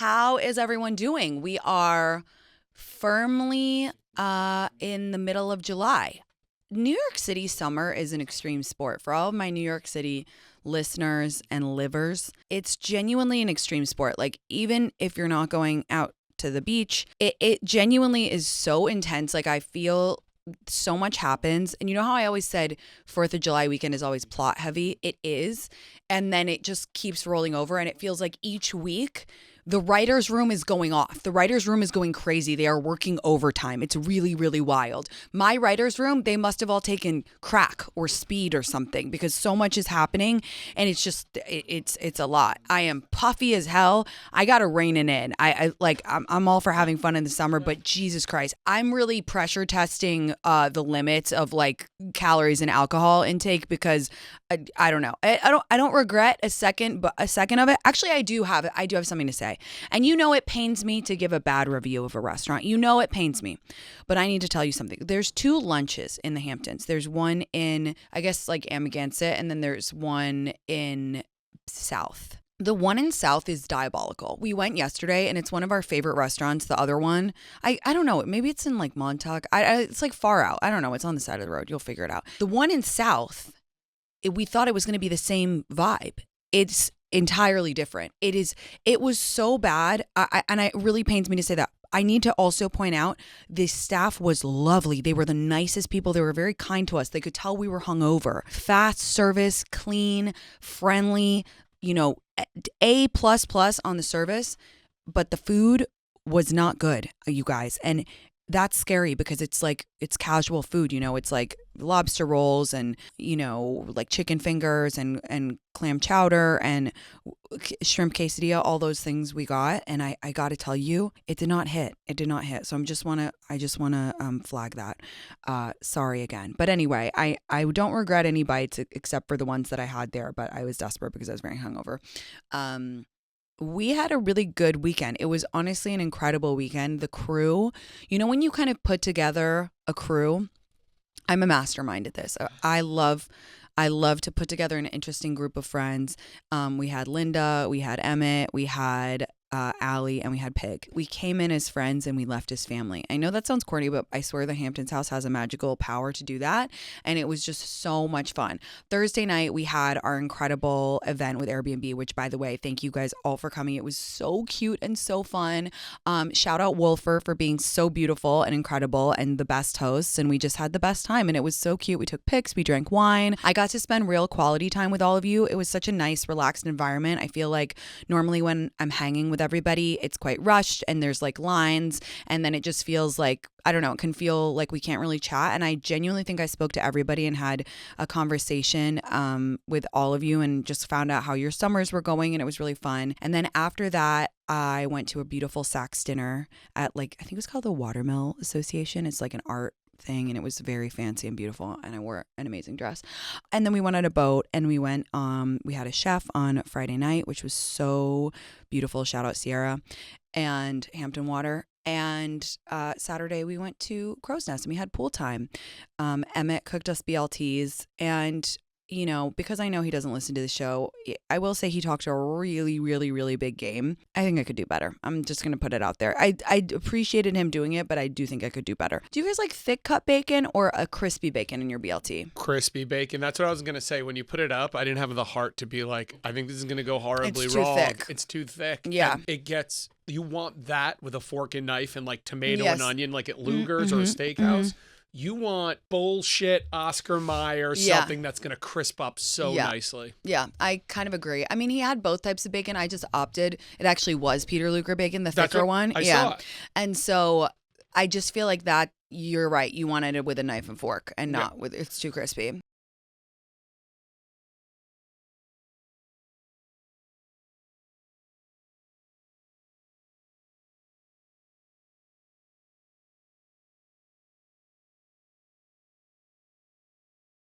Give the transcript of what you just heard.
How is everyone doing? We are firmly in the middle of July. New York City summer is an extreme sport. For all of my New York City listeners and livers, it's genuinely an extreme sport. Like, even if you're not going out to the beach, it genuinely is so intense. Like, I feel so much happens. And you know how I always said 4th of July weekend is always plot heavy? It is. And then it just keeps rolling over. And it feels like each week the writer's room is going off. The writer's room is going crazy. They are working overtime. It's really, really wild. My writer's room, they must have all taken crack or speed or something because so much is happening. And it's just, it's a lot. I am puffy as hell. I got to rein it in. I'm all for having fun in the summer, but Jesus Christ, I'm really pressure testing the limits of like calories and alcohol intake because I don't know. I don't regret a second of it. Actually, I do have something to say. And you know it pains me to give a bad review of a restaurant. You know it pains me. But I need to tell you something. There's 2 lunches in the Hamptons. There's one in, I guess, like Amagansett, and then there's one in South. The one in South is diabolical. We went yesterday, and it's one of our favorite restaurants. The other one, I don't know. Maybe it's in like Montauk. It's like far out. I don't know. It's on the side of the road. You'll figure it out. The one in South, we thought it was going to be the same vibe. It's entirely different. It was so bad. And it really pains me to say that. I need to also point out the staff was lovely. They were the nicest people. They were very kind to us. They could tell we were hungover. Fast service, clean, friendly, A++ on the service, but the food was not good, you guys. And that's scary because it's casual food, it's like lobster rolls and, like chicken fingers and clam chowder and shrimp quesadilla, all those things we got. And I got to tell you, it did not hit. So I just want to flag that. Sorry again. But anyway, I don't regret any bites except for the ones that I had there, but I was desperate because I was very hungover. We had a really good weekend. It was honestly an incredible weekend. The crew, when you kind of put together a crew, I'm a mastermind at this. I love to put together an interesting group of friends. We had Linda, we had Emmett, we had Allie, and we had Pig. We came in as friends and we left as family. I know that sounds corny, but I swear the Hamptons house has a magical power to do that. And it was just so much fun. Thursday night, we had our incredible event with Airbnb, which, by the way, thank you guys all for coming. It was so cute and so fun. Shout out Wolfer for being so beautiful and incredible and the best hosts. And we just had the best time. And it was so cute. We took pics, we drank wine. I got to spend real quality time with all of you. It was such a nice, relaxed environment. I feel like normally when I'm hanging with everybody, it's quite rushed and there's like lines, and then it just feels like, I don't know, it can feel like we can't really chat. And I genuinely think I spoke to everybody and had a conversation with all of you and just found out how your summers were going, and it was really fun. And then after that, I went to a beautiful Saks dinner at I think it was called the Watermill Association. It's like an art thing, and it was very fancy and beautiful, and I wore an amazing dress. And then we went on a boat and we went we had a chef on Friday night, which was so beautiful. Shout out Sierra and Hampton Water. And Saturday we went to Crow's Nest and we had pool time. Emmett cooked us BLTs, and because I know he doesn't listen to the show, I will say he talked a really, really, really big game. I think I could do better. I'm just going to put it out there. I appreciated him doing it, but I do think I could do better. Do you guys like thick cut bacon or a crispy bacon in your BLT? Crispy bacon. That's what I was going to say. When you put it up, I didn't have the heart to be like, I think this is going to go horribly wrong. It's too thick. Yeah. And it gets, you want that with a fork and knife and like tomato and onion, like at Luger's or a steakhouse. You want bullshit Oscar Mayer, something that's going to crisp up so nicely. Yeah, I kind of agree. I mean, he had both types of bacon. I just opted. It actually was Peter Luger bacon, the thicker one. I saw it. And so I just feel like that, you're right. You wanted it with a knife and fork and not with, it's too crispy.